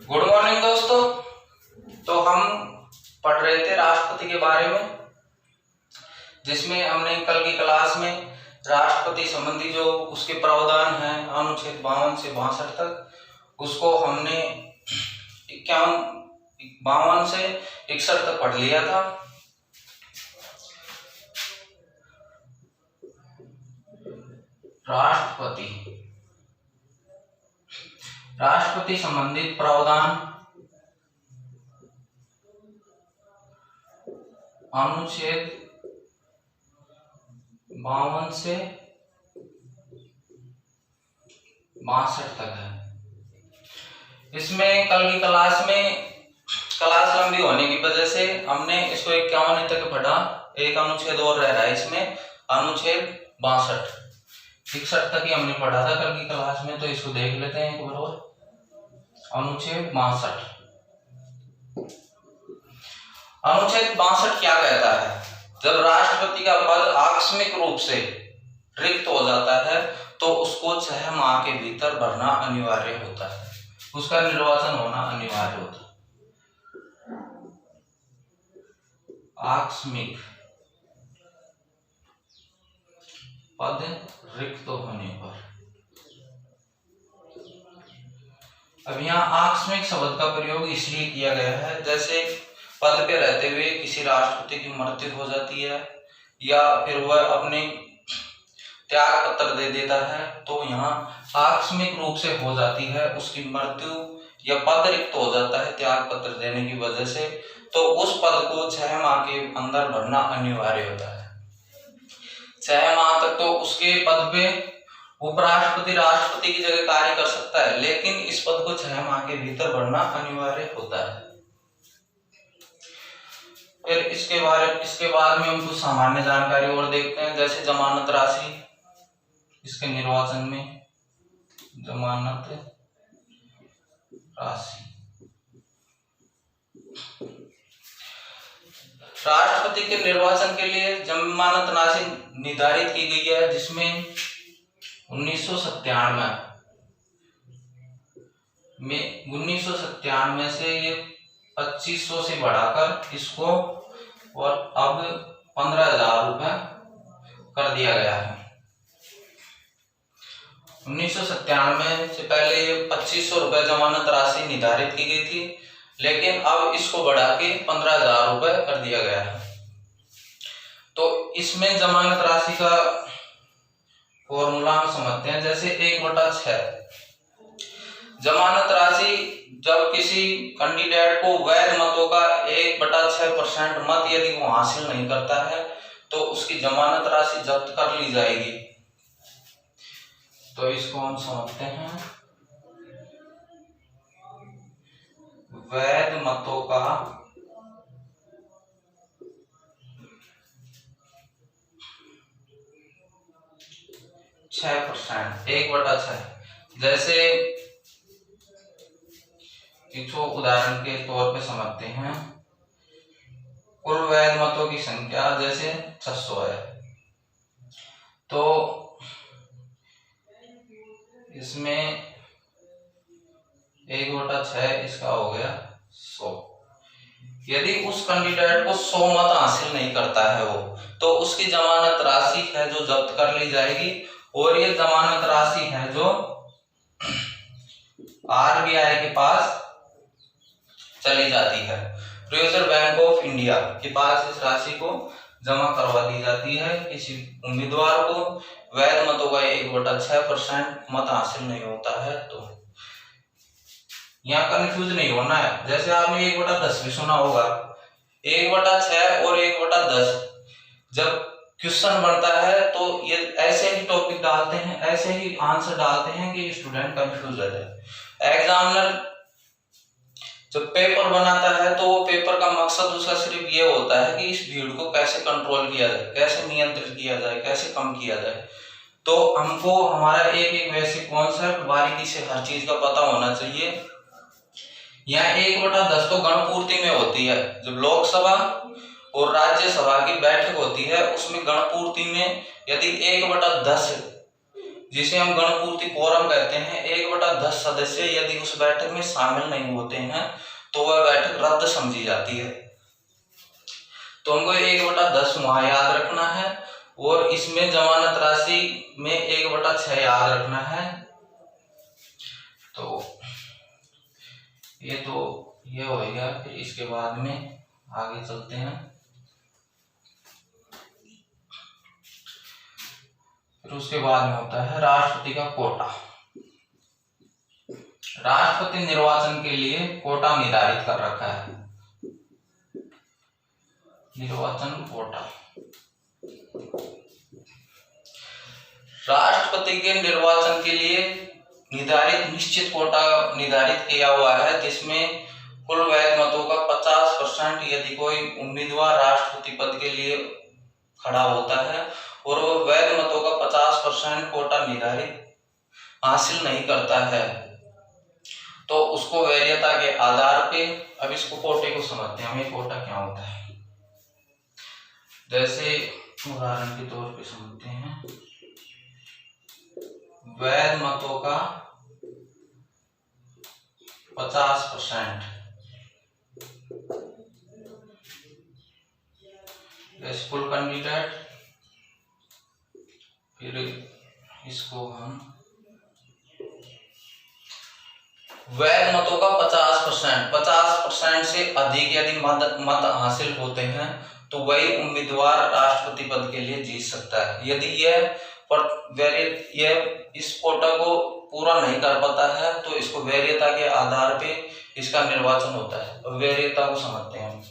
Good morning दोस्तों। तो हम पढ़ रहे थे राष्ट्रपति के बारे में, जिसमें हमने कल की क्लास में राष्ट्रपति संबंधी जो उसके प्रावधान हैं अनुच्छेद 52 से 62 तक, उसको हमने 52 से 61 तक पढ़ लिया था। राष्ट्रपति संबंधित प्रावधान अनुच्छेद 52 से 62 तक है। इसमें कल की क्लास लंबी होने की वजह से हमने इसको 51 तक पढ़ा। एक अनुच्छेद और रह रहा है इसमें, अनुच्छेद 62। 61 तक ही हमने पढ़ा था कल की क्लास में, तो इसको देख लेते हैं एक बार और। अनुच्छेद 62। अनुच्छेद 62 क्या कहता है? जब राष्ट्रपति का पद आकस्मिक रूप से रिक्त हो जाता है तो उसको 6 माह के भीतर भरना अनिवार्य होता है, उसका निर्वाचन होना अनिवार्य होता है। आकस्मिक पद रिक्त होने पर। अब यहाँ आकस्मिक शब्द का प्रयोग इसलिए किया गया है, जैसे पद पे रहते हुए किसी राष्ट्रपति की मृत्यु हो जाती है या फिर वह अपने त्याग पत्र दे देता है, तो यहाँ आकस्मिक रूप से हो जाती है उसकी मृत्यु या पद रिक्त हो जाता है त्याग पत्र देने की वजह से, तो उस पद को 6 माह के अंदर भरना अनिवार्य होता है। 6 माह तक तो उसके पद पे उपराष्ट्रपति राष्ट्रपति की जगह कार्य कर सकता है, लेकिन इस पद को 6 माह के भीतर भरना अनिवार्य होता है। फिर इसके बाद में हम कुछ सामान्य जानकारी और देखते हैं, जैसे जमानत राशि। इसके निर्वाचन में जमानत राशि राष्ट्रपति के निर्वाचन के लिए जमानत राशि निर्धारित की गई है, जिसमें 1997 से ये 2500 से बढ़ाकर इसको और अब 15,000 रुपए कर दिया गया है। 1997 से पहले ये 2500 रुपए जमानत राशि निर्धारित की गई थी, लेकिन अब इसको बढ़ा के 15,000 रुपए कर दिया गया है। तो इसमें जमानत राशि का फॉर्मूला हम समझते हैं, जैसे 1/6। जमानत राशि जब किसी कैंडिडेट को वैध मतों का 1/6% मत यदि वो हासिल नहीं करता है तो उसकी जमानत राशि जब्त कर ली जाएगी। तो इसको हम समझते हैं, वैध मतों का 6%, 1/6। जैसे इसको उदाहरण के तौर पे समझते हैं, कुल वैध मतों की संख्या जैसे 600 है, तो इसमें 1/6 इसका हो गया 100। यदि उस कैंडिडेट को 100 मत हासिल नहीं करता है वो, तो उसकी जमानत राशि है जो जब्त कर ली जाएगी, और ये जमानत राशि है जो आरबीआई के पास चली जाती है, रिजर्व बैंक ऑफ इंडिया के पास इस राशि को जमा करवा दी जाती है। किसी उम्मीदवार को वैध मतों का 1/6% मत हासिल नहीं होता है, तो यहाँ कंफ्यूज नहीं होना है। जैसे आपने 1/10 भी सुना होगा, 1/6 और 1/10 जब क्वेश्चन बनता है तो ये ऐसे ही टॉपिक डालते हैं, ऐसे ही आंसर डालते हैं कि स्टूडेंट कंफ्यूज हो जाए। एग्जामिनर जब पेपर बनाता है तो वो पेपर का मकसद उसका सिर्फ ये होता है कि इस भीड़ को कैसे कंट्रोल किया जाए, कैसे नियंत्रित किया जाए, कैसे कम किया जाए। तो हमको हमारा एक बेसिक कॉन्सेप्ट बारीकी से हर चीज का पता होना चाहिए। यहाँ 1/10 तो गणपूर्ति में होती है। जब लोकसभा और राज्यसभा की बैठक होती है उसमें गणपूर्ति में यदि 1/10 जिसे हम गणपूर्ति कोरम कहते हैं, 1/10 सदस्य यदि उस बैठक में शामिल नहीं होते हैं तो वह बैठक रद्द समझी जाती है। तो हमको 1/10 वहां याद रखना है और इसमें जमानत राशि में 1/6 याद रखना है। तो ये हो गया। फिर इसके बाद में आगे चलते हैं। फिर उसके बाद में होता है राष्ट्रपति का कोटा। राष्ट्रपति निर्वाचन के लिए कोटा निर्धारित कर रखा है, निर्वाचन कोटा। राष्ट्रपति के निर्वाचन के लिए निर्धारित निश्चित कोटा निर्धारित किया हुआ है, जिसमें कुल वैध मतों का 50% यदि कोई उम्मीदवार राष्ट्रपति पद के लिए खड़ा होता है और वो वैध मतों का 50% कोटा निर्धारित हासिल नहीं करता है तो उसको वैधता के आधार पे, अब इसको कोटे को समझते हैं हमें कोटा क्या होता है। जैसे उदाहरण के तौर पे समझते हैं, वैध मतों का 50%, फुल कैंडिडेट। फिर इसको हम वैध मतों का 50% से अधिक यदि मत हासिल होते हैं तो वही उम्मीदवार राष्ट्रपति पद के लिए जीत सकता है। यदि यह इस कोटा को पूरा नहीं कर पाता है तो इसको वैधता के आधार पे इसका निर्वाचन होता है। और वैधता को समझते हैं हम,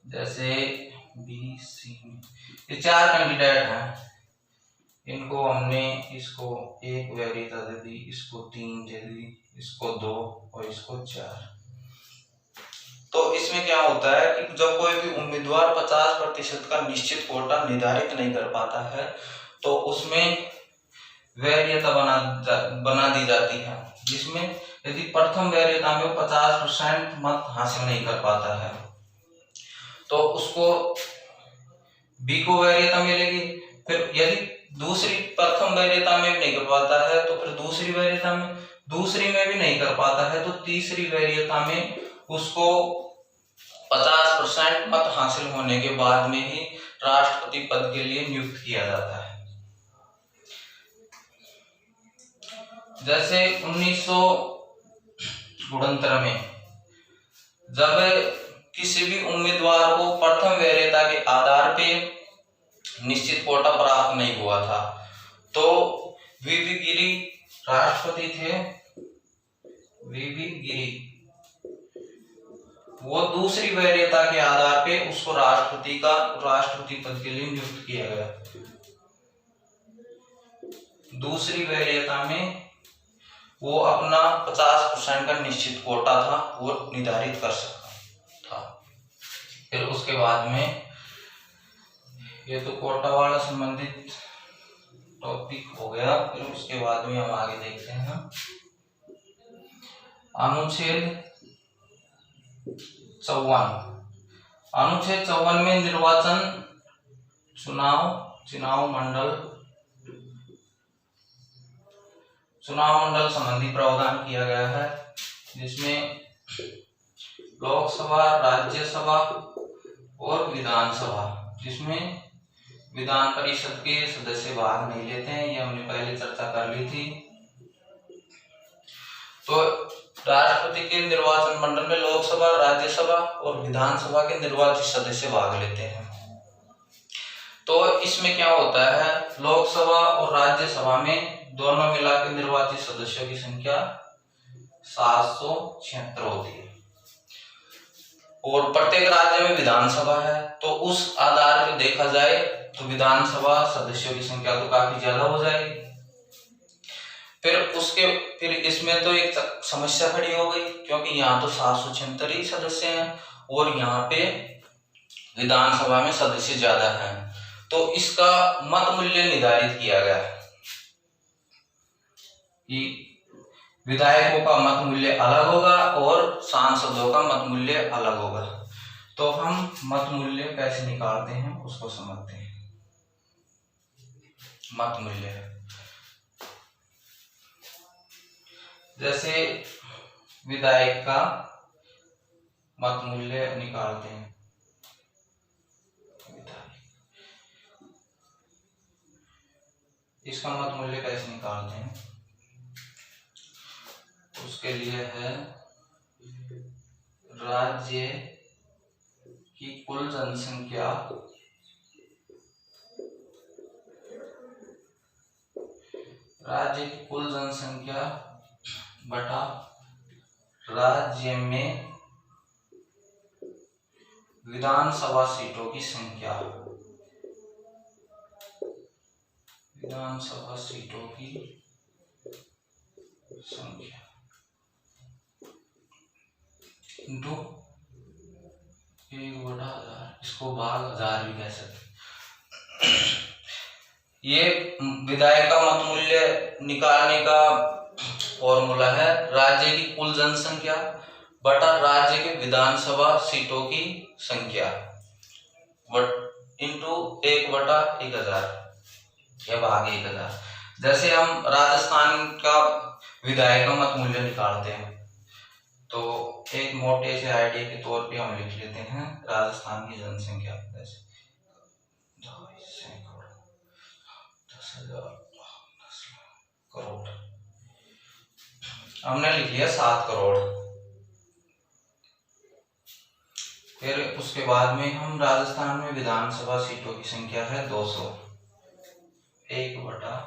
जैसे बी सी, ये 4 कैंडिडेट हैं, इनको हमने इसको 1 वैधता दे दी, इसको 3 दे दी, इसको 2 और इसको 4। तो इसमें क्या होता है कि जब कोई भी उम्मीदवार 50% का निश्चित कोटा निर्धारित नहीं कर पाता है तो उसमें वैधता बना दी जाती है, जिसमें यदि प्रथम वैधता में 50% मत हासिल नहीं कर पाता है तो उसको बी को वैधता मिलेगी। फिर यदि दूसरी प्रथम वैधता में भी नहीं कर पाता है तो फिर दूसरी वैधता में, दूसरी में भी नहीं कर पाता है तो तीसरी वैधता में उसको 50% मत हासिल होने के बाद में ही राष्ट्रपति पद के लिए नियुक्त किया जाता है। जैसे 1969 में जब किसी भी उम्मीदवार को प्रथम वैधता के आधार पे निश्चित कोटा प्राप्त नहीं हुआ था तो वीवी गिरी राष्ट्रपति थे। वीवी गिरी वो दूसरी वैधता के आधार पे उसको राष्ट्रपति पद के लिए नियुक्त किया गया। दूसरी वैधता में वो अपना 50% का निश्चित कोटा था वो निर्धारित कर सकता था। फिर उसके बाद में ये तो कोटा वाला संबंधित टॉपिक हो गया। फिर उसके बाद में हम आगे देखते हैं अनुच्छेद 54। अनुच्छेद 54 में निर्वाचन चुनाव मंडल संबंधी प्रावधान किया गया है, जिसमें लोकसभा, राज्यसभा और विधानसभा, जिसमें विधान परिषद के सदस्य भाग नहीं लेते हैं, ये हमने पहले चर्चा कर ली थी। तो राष्ट्रपति के निर्वाचन मंडल में लोकसभा, राज्यसभा और विधानसभा के निर्वाचित सदस्य भाग लेते हैं। तो इसमें क्या होता है, लोकसभा और राज्यसभा में दोनों मिलाकर निर्वाचित सदस्यों की संख्या 776 होती है और प्रत्येक राज्य में विधानसभा है तो उस आधार पर देखा जाए तो विधानसभा सदस्यों की संख्या तो काफी ज्यादा हो जाएगी। फिर इसमें तो एक समस्या खड़ी हो गई, क्योंकि यहाँ तो 776 ही सदस्य हैं और यहाँ पे विधानसभा में सदस्य ज्यादा हैं, तो इसका मत मूल्य निर्धारित किया गया कि विधायकों का मत मूल्य अलग होगा और सांसदों का मत मूल्य अलग होगा। तो हम मत मूल्य कैसे निकालते हैं उसको समझते हैं। मत मूल्य जैसे विधायक का मत मूल्य निकालते हैं, इसका मत मूल्य कैसे निकालते हैं, उसके लिए है राज्य की कुल जनसंख्या बटा राज्य में विधानसभा सीटों की संख्या, इंटू 1/1000, इसको भाग 1000 भी कह सकते। ये विधायक का मत मूल्य निकालने का फॉर्मूला है राज्य की कुल जनसंख्या बटा राज्य के विधानसभा सीटों की संख्या इंटू 1/1000 या भाग 1000। जैसे हम राजस्थान का विधायक का मत मूल्य निकालते हैं तो एक मोटे से आइडिया के तौर पे हम लिख लेते हैं राजस्थान की जनसंख्या जैसे 10,000 करोड़, हमने लिख लिया 7 करोड़। फिर उसके बाद में हम राजस्थान में विधानसभा सीटों की संख्या है 200, 1/1000।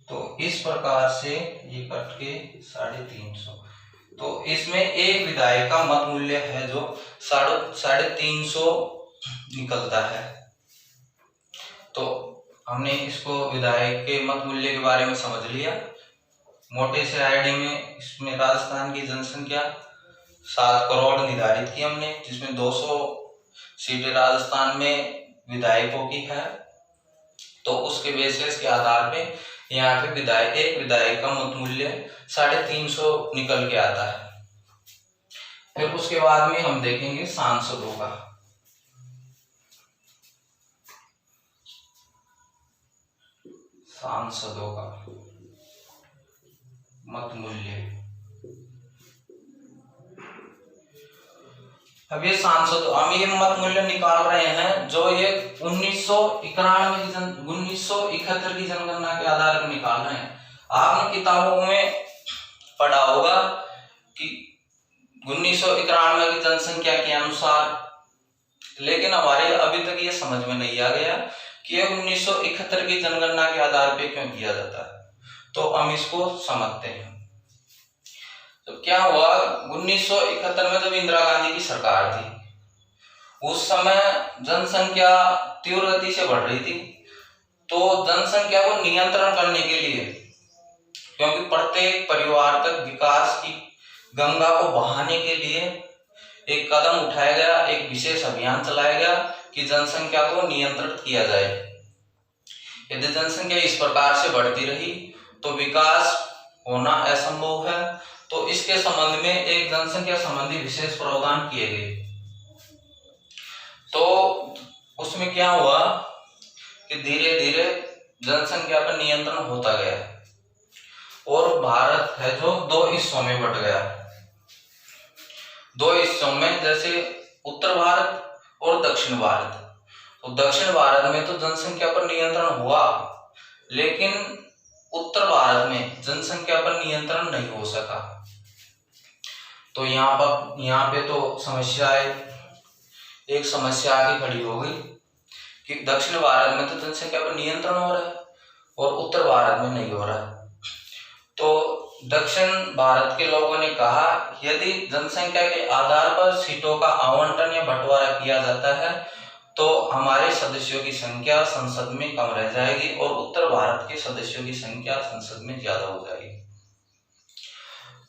तो इस प्रकार से ये कट के 350। तो इसमें एक विधायक का मत मूल्य है जो 350 निकलता है। तो हमने इसको विधायक के मत मूल्य के बारे में समझ लिया। मोटे से आईडी में इसमें राजस्थान की जनसंख्या 7 करोड़ निर्धारित की हमने, जिसमें 200 सीटें राजस्थान में विधायकों की है। तो उसके बेसिस के आधार पे यहाँ पे विधायक का मत मूल्य 350 निकल के आता है। फिर उसके बाद में हम देखेंगे सांसदों का। मत मूल्य, अब ये हम ये मत मूल्य निकाल रहे हैं जो ये 1971 की जनगणना के आधार पर निकाल रहे हैं। आपने किताबों में पढ़ा होगा कि 1991 की जनसंख्या के अनुसार, लेकिन हमारे अभी तक ये समझ में नहीं आ गया कि ये 1971 की जनगणना के आधार पर क्यों किया जाता है। तो हम इसको समझते हैं। तो क्या हुआ, 1971 में जब इंदिरा गांधी की सरकार थी, उस समय जनसंख्या तीव्र गति से बढ़ रही थी। तो जनसंख्या को नियंत्रण करने के लिए, क्योंकि प्रत्येक परिवार तक विकास की गंगा को बहाने के लिए एक कदम उठाया गया, एक विशेष अभियान चलाया गया कि जनसंख्या को नियंत्रित किया जाए। यदि जनसंख्या इस प्रकार से बढ़ती रही तो विकास होना असंभव है। तो इसके संबंध में एक जनसंख्या संबंधी विशेष प्रावधान किए गए। तो उसमें क्या हुआ कि धीरे धीरे जनसंख्या पर नियंत्रण होता गया और भारत है जो 2 हिस्सों में बट गया। 2 हिस्सों में, जैसे उत्तर भारत और दक्षिण भारत। तो दक्षिण भारत में तो जनसंख्या पर नियंत्रण हुआ, लेकिन उत्तर भारत में जनसंख्या पर नियंत्रण नहीं हो सका। तो यहाँ पे तो एक समस्या आगे खड़ी हो गई कि दक्षिण भारत में तो जनसंख्या पर नियंत्रण हो रहा है और उत्तर भारत में नहीं हो रहा है। तो दक्षिण भारत के लोगों ने कहा, यदि जनसंख्या के आधार पर सीटों का आवंटन या बंटवारा किया जाता है तो हमारे सदस्यों की संख्या संसद में कम रह जाएगी और उत्तर भारत के सदस्यों की संख्या संसद में ज्यादा हो जाएगी।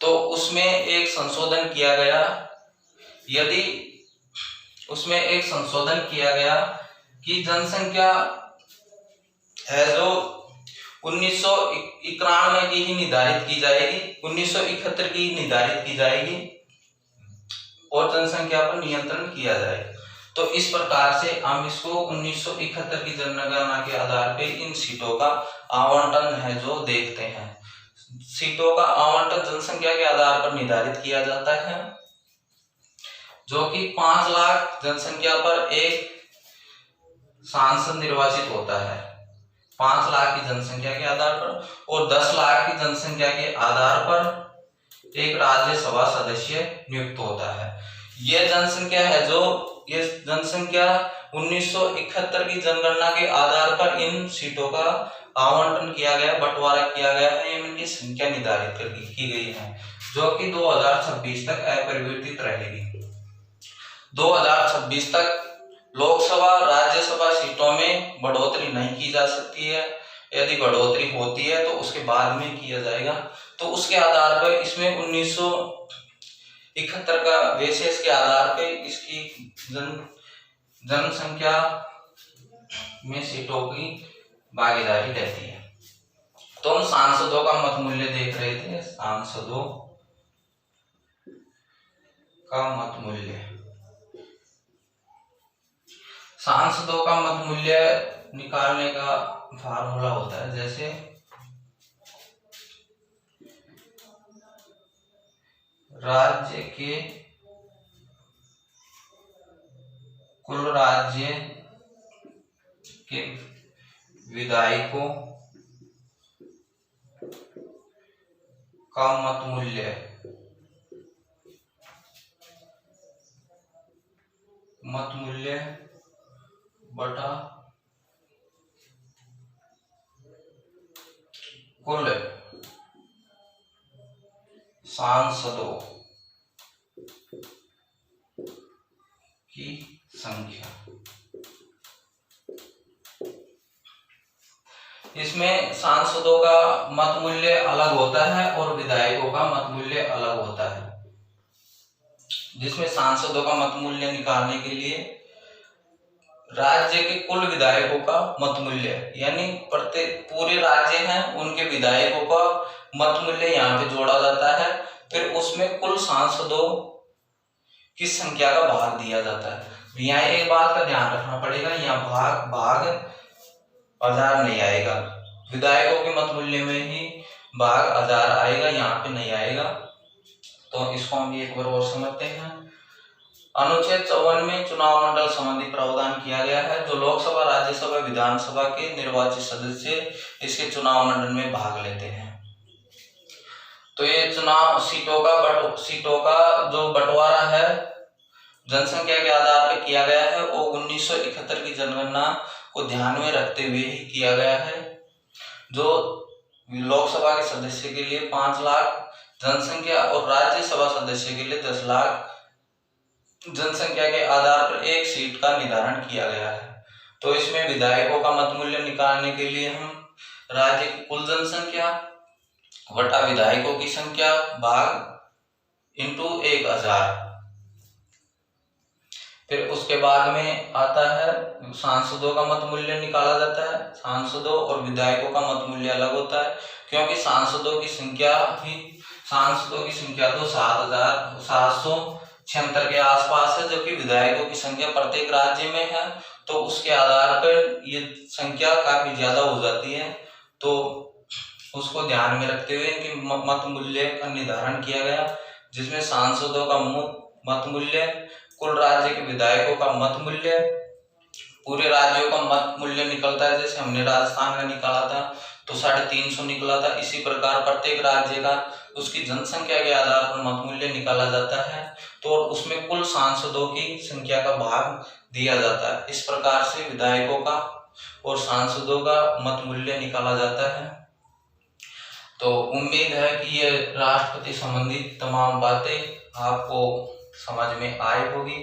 तो उसमें एक संशोधन किया गया। कि जनसंख्या है जो 1991 की ही निर्धारित की जाएगी, 1971 की निर्धारित की जाएगी और जनसंख्या पर नियंत्रण किया जाएगा। तो इस प्रकार से हम इसको 1971 की जनगणना के आधार पे इन सीटों का आवंटन है जो देखते हैं। सीटों का आवंटन जनसंख्या के आधार पर निर्धारित किया जाता है, जो कि 5 लाख जनसंख्या पर एक सांसद निर्वाचित होता है। 5 लाख की जनसंख्या के आधार पर और 10 लाख की जनसंख्या के आधार पर एक राज्यसभा सदस्य नियुक्त होता है। यह जनसंख्या है जो ये जनसंख्या 1971 की जनगणना के आधार पर इन सीटों का आवंटन किया गया, बंटवारा किया गया है, इनकी संख्या निर्धारित की गई है, जो कि 2026 तक अपरिवर्तित रहेगी। 2026 तक लोकसभा राज्यसभा सीटों में बढ़ोतरी नहीं की जा सकती है। यदि बढ़ोतरी होती है तो उसके बाद में किया जाएगा। तो उसके आधार पर इसमें 1971 का बेसिस के आधार पे इसकी जनसंख्या में सीटों की भागीदारी रहती है। तो हम सांसदों का मत मूल्य देख रहे थे। सांसदों का मत मूल्य, सांसदों का मत मूल्य निकालने का फार्मूला होता है, जैसे राज्य के कुल राज्य के विधायकों का मत मूल्य बटा कुल सांसदों की संख्या। इसमें सांसदों का मत मूल्य अलग होता है और विधायकों का मत मूल्य अलग होता है। जिसमें सांसदों का मत मूल्य निकालने के लिए राज्य के कुल विधायकों का मत मूल्य, यानी प्रत्येक पूरे राज्य हैं उनके विधायकों का मत मूल्य यहाँ पे जोड़ा जाता है। फिर उसमें कुल सांसदों की संख्या का भाग दिया जाता है। यहाँ एक बात का ध्यान रखना पड़ेगा, यहाँ भाग हजार नहीं आएगा। विधायकों के मत मूल्य में ही भाग हजार आएगा, यहाँ पे नहीं आएगा। तो इसको हम एक बार और समझते हैं। अनुच्छेद 54 में चुनाव मंडल संबंधी प्रावधान किया गया है। जो लोकसभा, राज्यसभा, विधानसभा के निर्वाचित सदस्य इसके चुनाव मंडल में भाग लेते हैं। तो ये चुनाव सीटों का जो बंटवारा है जनसंख्या के आधार पर किया गया है, वो 1971 की जनगणना को ध्यान में रखते हुए ही किया गया है। जो लोकसभा के सदस्य के लिए 5 लाख जनसंख्या और राज्यसभा सदस्य के लिए 10 लाख जनसंख्या के आधार पर एक सीट का निर्धारण किया गया है। तो इसमें विधायकों का मत मूल्य निकालने के लिए हम राज्य की कुल जनसंख्या बटा विधायकों की संख्या भाग इंटू 1000। फिर उसके बाद में आता है सांसदों का मत मूल्य निकाला जाता है। सांसदों और विधायकों का मत मूल्य अलग होता है, क्योंकि सांसदों की संख्या तो 7,776 के आसपास है, जबकि विधायकों की संख्या प्रत्येक राज्य में है। तो उसके आधार पर ये संख्या काफी ज्यादा हो जाती है। तो उसको ध्यान में रखते हुए इनके मत मूल्य का निर्धारण किया गया, जिसमें सांसदों का मत मूल्य, कुल राज्य के विधायकों का मत मूल्य, पूरे राज्यों का मत मूल्य निकलता है। जैसे हमने राजस्थान का निकाला था तो 350 निकला था। इसी प्रकार प्रत्येक राज्य का उसकी जनसंख्या के आधार पर मत मूल्य निकाला जाता है। तो उसमें कुल सांसदों की संख्या का भाग दिया जाता है। इस प्रकार से विधायकों का और सांसदों का मत मूल्य निकाला जाता है। तो उम्मीद है कि ये राष्ट्रपति संबंधी तमाम बातें आपको समझ में आई होगी।